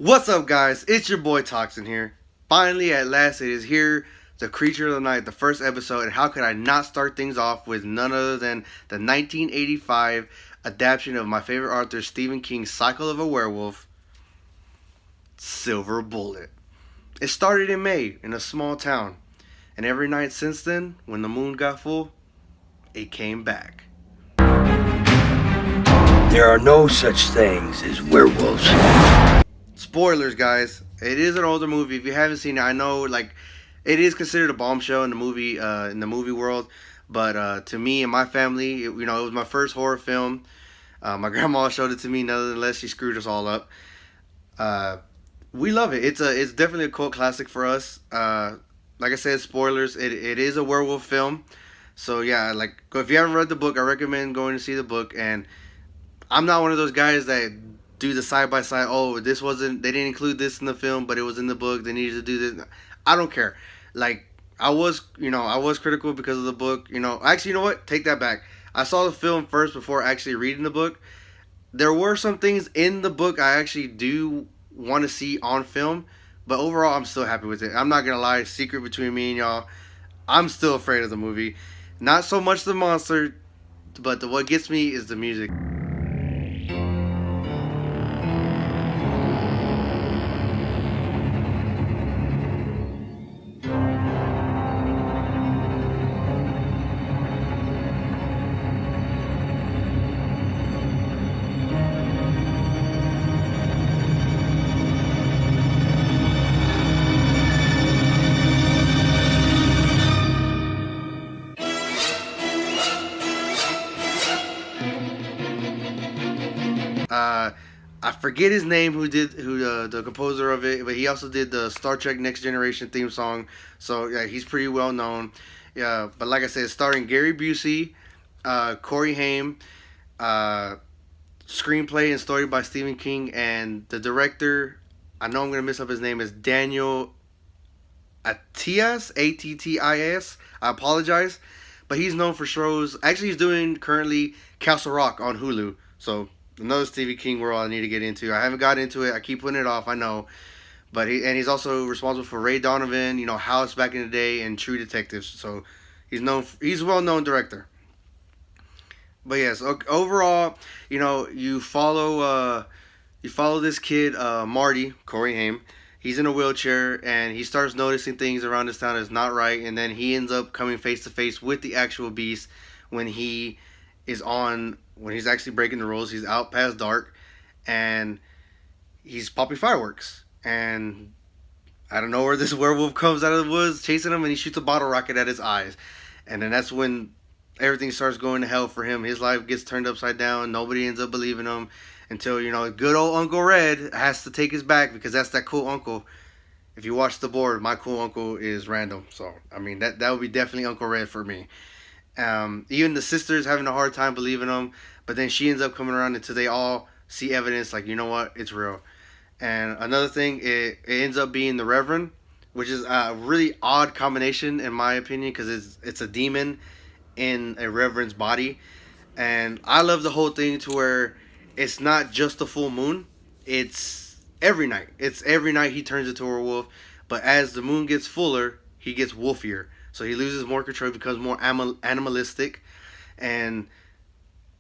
What's up, guys? It's your boy Toxin here. Finally, at last, it is here. The Creature of the Night, the first episode. And how could I not start things off with none other than the 1985 adaptation of my favorite author, Stephen King's Cycle of a Werewolf, Silver Bullet. It started in May in a small town. And every night since then, when the moon got full, it came back. There are no such things as werewolves. Spoilers, guys. It is an older movie. If you haven't seen it, I know it is considered a bombshell in the movie world. But to me and my family, it was my first horror film. My grandma showed it to me. Nonetheless, she screwed us all up. We love it. It's definitely a cult classic for us. Like I said, spoilers. It is a werewolf film. So yeah, if you haven't read the book, I recommend going to see the book. And I'm not one of those guys that do the side by side. Oh, they didn't include this in the film, but it was in the book. They needed to do this. I don't care. I was critical because of the book. Actually, you know what? Take that back. I saw the film first before actually reading the book. There were some things in the book I actually do want to see on film, but overall, I'm still happy with it. I'm not gonna lie. Secret between me and y'all, I'm still afraid of the movie. Not so much the monster, but what gets me is the music. Uh, I forget his name the composer of it, but he also did the Star Trek Next Generation theme song. So yeah, he's pretty well known. Yeah, but like I said, starring Gary Busey, Corey Haim, uh, screenplay and story by Stephen King, and the director, I know I'm gonna mess up his name, is Daniel Attias, Attis. I apologize, but he's known for shows. Actually, he's doing currently Castle Rock on Hulu. So another Stephen King world I need to get into. I haven't got into it. I keep putting it off. I know, but he's also responsible for Ray Donovan, House back in the day, and True Detectives. So he's a well known director. But yes, overall, you follow this kid, Marty Corey Haim. He's in a wheelchair and he starts noticing things around this town that's not right, and then he ends up coming face to face with the actual beast when when he's actually breaking the rules. He's out past dark, and he's popping fireworks. And I don't know where this werewolf comes out of the woods chasing him, and he shoots a bottle rocket at his eyes. And then that's when everything starts going to hell for him. His life gets turned upside down. Nobody ends up believing him until good old Uncle Red has to take his back, because that's that cool uncle. If you watch the board, my cool uncle is random. So I mean that would be definitely Uncle Red for me. Even the sister's having a hard time believing him, but then she ends up coming around until they all see evidence, like, you know what, it's real. And another thing, it ends up being the Reverend, which is a really odd combination in my opinion, because it's a demon in a Reverend's body. And I love the whole thing to where it's not just the full moon, it's every night. It's every night he turns into a werewolf, but as the moon gets fuller, he gets wolfier. So he loses more control, becomes more animalistic. And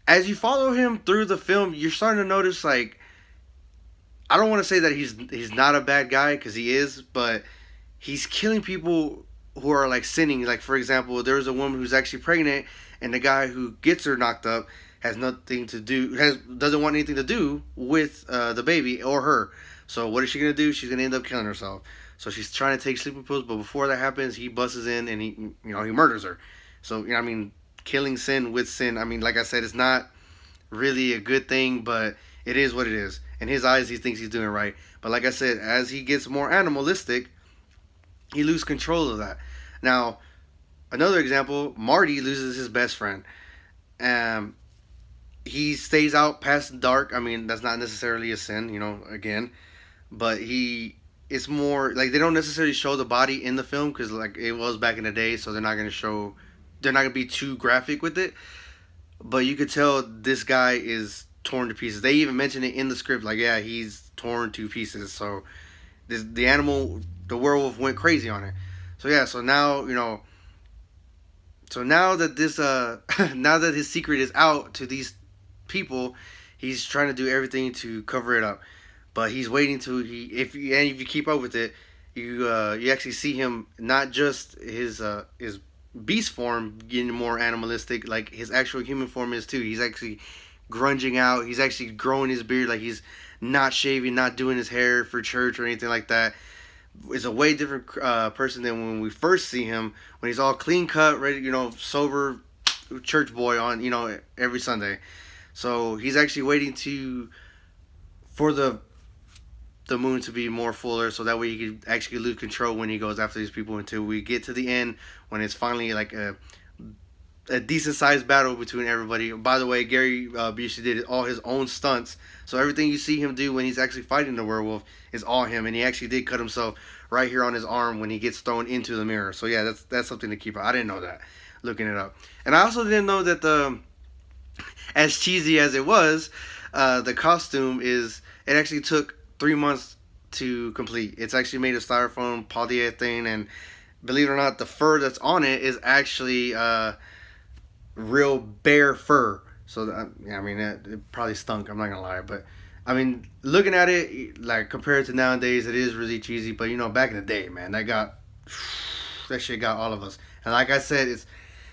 as you follow him through the film, you're starting to notice, I don't want to say that he's not a bad guy, because he is, but he's killing people who are sinning. Like, for example, there's a woman who's actually pregnant, and the guy who gets her knocked up doesn't want anything to do with the baby or her. So what is she gonna do? She's gonna end up killing herself. So she's trying to take sleeping pills, but before that happens, he busts in and he murders her. So killing sin with sin. I mean, like I said, it's not really a good thing, but it is what it is. In his eyes, he thinks he's doing right. But like I said, as he gets more animalistic, he loses control of that. Now, another example, Marty loses his best friend. He stays out past dark. I mean, that's not necessarily a sin, again. But it's more like they don't necessarily show the body in the film, because it was back in the day, so they're not going to be too graphic with it. But you could tell this guy is torn to pieces. They even mention it in the script, like, yeah, he's torn to pieces. So the animal, the werewolf, went crazy on it. So yeah, so now so now that this now that his secret is out to these people, he's trying to do everything to cover it up. But he's waiting to if you keep up with it, you actually see him, not just his beast form getting more animalistic, like his actual human form is too. He's actually grunging out. He's actually growing his beard, like he's not shaving, not doing his hair for church or anything like that. Is a way different person than when we first see him, when he's all clean cut, ready, sober church boy on, every Sunday. So he's actually waiting for the moon to be more fuller, so that way he can actually lose control when he goes after these people, until we get to the end when it's finally like a decent sized battle between everybody. By the way, Gary Busey did all his own stunts, so everything you see him do when he's actually fighting the werewolf is all him, and he actually did cut himself right here on his arm when he gets thrown into the mirror. So yeah, that's something to keep out. I didn't know that, looking it up. And I also didn't know that as cheesy as it was, the costume it actually took 3 months to complete. It's actually made of styrofoam polyethylene, and believe it or not, the fur that's on it is actually real bear fur. So yeah, I mean, it probably stunk, I'm not gonna lie, but I mean, looking at it, like compared to nowadays, it is really cheesy. But back in the day, man, that shit got all of us. And like I said, it's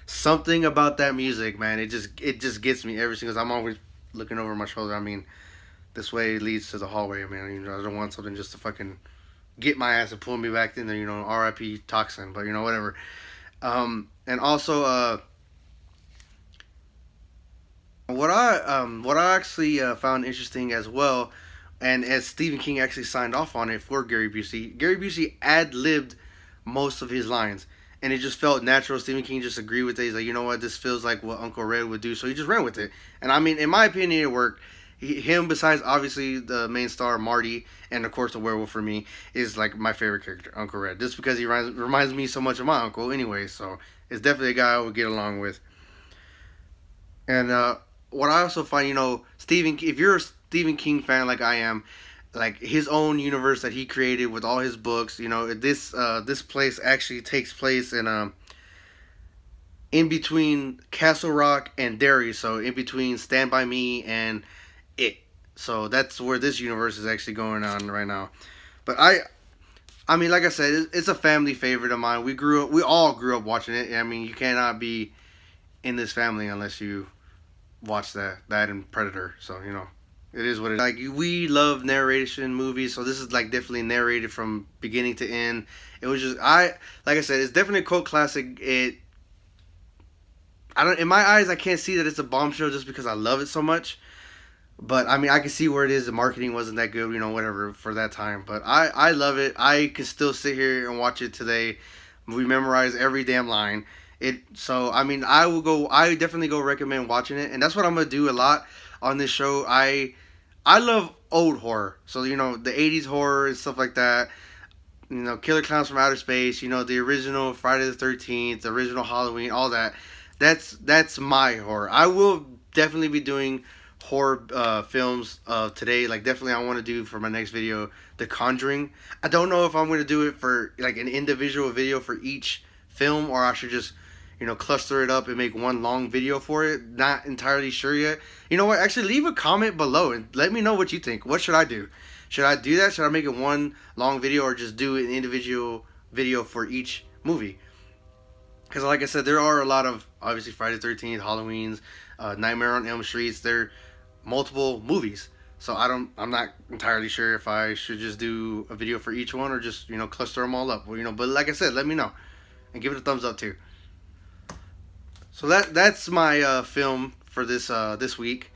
something about that music, man. It just gets me every single time. I'm always looking over my shoulder. I mean, this way leads to the hallway. I mean, I don't want something just to fucking get my ass and pull me back in there. R.I.P. Toxin, but whatever. And also, what I actually found interesting as well, and as Stephen King actually signed off on it for Gary Busey ad-libbed most of his lines, and it just felt natural. Stephen King just agreed with it. He's like, you know what, this feels like what Uncle Red would do, so he just ran with it. And I mean, in my opinion, it worked. Him, besides obviously the main star Marty, and of course the werewolf, for me, is like my favorite character, Uncle Red, just because he reminds me so much of my uncle anyway. So it's definitely a guy I would get along with. And what I also find, if you're a Stephen King fan like I am, like his own universe that he created with all his books, this place actually takes place in between Castle Rock and Derry, so in between Stand By Me and It. So that's where this universe is actually going on right now. But I mean, like I said, it's a family favorite of mine. We all grew up watching it. I mean, you cannot be in this family unless you watch that and Predator. So it is what it is. Like, we love narration movies, so this is like definitely narrated from beginning to end. It was just like I said, it's definitely a cult classic. In my eyes, I can't see that it's a bombshell just because I love it so much. But I mean, I can see where it is. The marketing wasn't that good, whatever, for that time. But I love it. I can still sit here and watch it today. We memorize every damn line. So I mean, I definitely go recommend watching it, and that's what I'm gonna do a lot on this show. I love old horror, so the 80s horror and stuff like that. Killer Clowns from Outer Space. The original Friday the 13th, the original Halloween, all that. That's my horror. I will definitely be doing horror films today. Like, definitely I want to do for my next video The Conjuring. I don't know if I'm going to do it for like an individual video for each film, or I should just cluster it up and make one long video for it. Not entirely sure yet. You know what, actually leave a comment below and let me know what you think. What should I do? Should I do that? Should I make it one long video, or just do an individual video for each movie? Because like I said, there are a lot of, obviously, Friday the 13th, Halloween's, Nightmare on Elm Street. They're multiple movies, so I'm not entirely sure if I should just do a video for each one, or just cluster them all up. Well, but like I said, let me know and give it a thumbs up too. So that's my film for this week.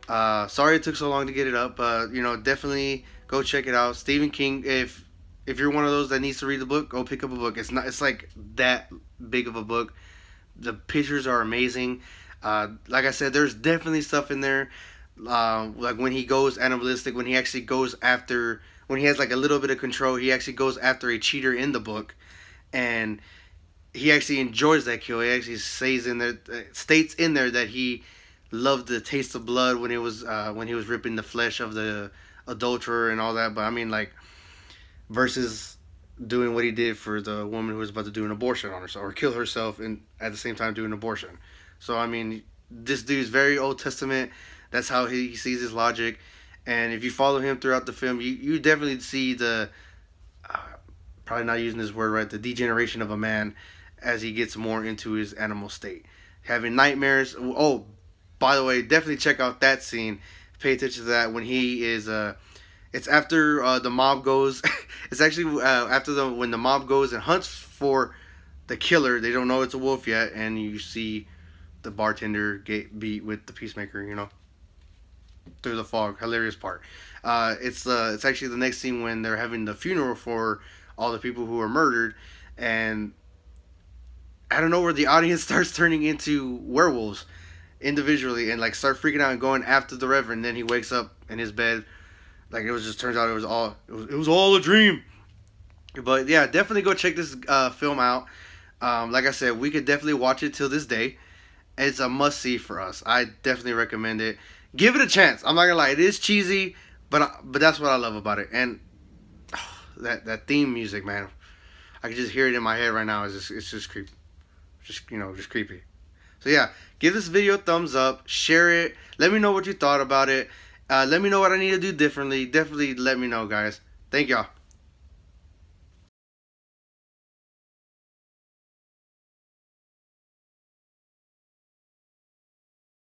Sorry it took so long to get it up, but definitely go check it out. Stephen King. If you're one of those that needs to read the book, go pick up a book. It's like that big of a book. The pictures are amazing. Like I said, there's definitely stuff in there. Like when he goes animalistic, when he actually goes after, when he has like a little bit of control, he actually goes after a cheater in the book, and he actually enjoys that kill. He actually states in there that he loved the taste of blood when he was ripping the flesh of the adulterer and all that. But I mean, like, versus doing what he did for the woman who was about to do an abortion on herself or kill herself and at the same time do an abortion. So I mean, this dude's very Old Testament. That's how he sees his logic. And if you follow him throughout the film, you definitely see the uh, probably not using this word right, the degeneration of a man as he gets more into his animal state, having nightmares. Oh, by the way, definitely check out that scene. Pay attention to that when he is it's after the mob goes. It's actually after when the mob goes and hunts for the killer. They don't know it's a wolf yet, and you see the bartender get beat with the peacemaker. You know, through the fog. Hilarious part. It's actually the next scene when they're having the funeral for all the people who were murdered, and I don't know where the audience starts turning into werewolves individually and like start freaking out and going after the Reverend. Then he wakes up in his bed. Like it was just turns out it was all a dream. But yeah, definitely go check this film out. Like I said, we could definitely watch it till this day. It's a must see for us. I definitely recommend it. Give it a chance. I'm not gonna lie, it is cheesy, but that's what I love about it. And that theme music, man, I can just hear it in my head right now. It's just creepy, just creepy. So yeah, give this video a thumbs up, share it. Let me know what you thought about it. Let me know what I need to do differently. Definitely let me know, guys. Thank y'all.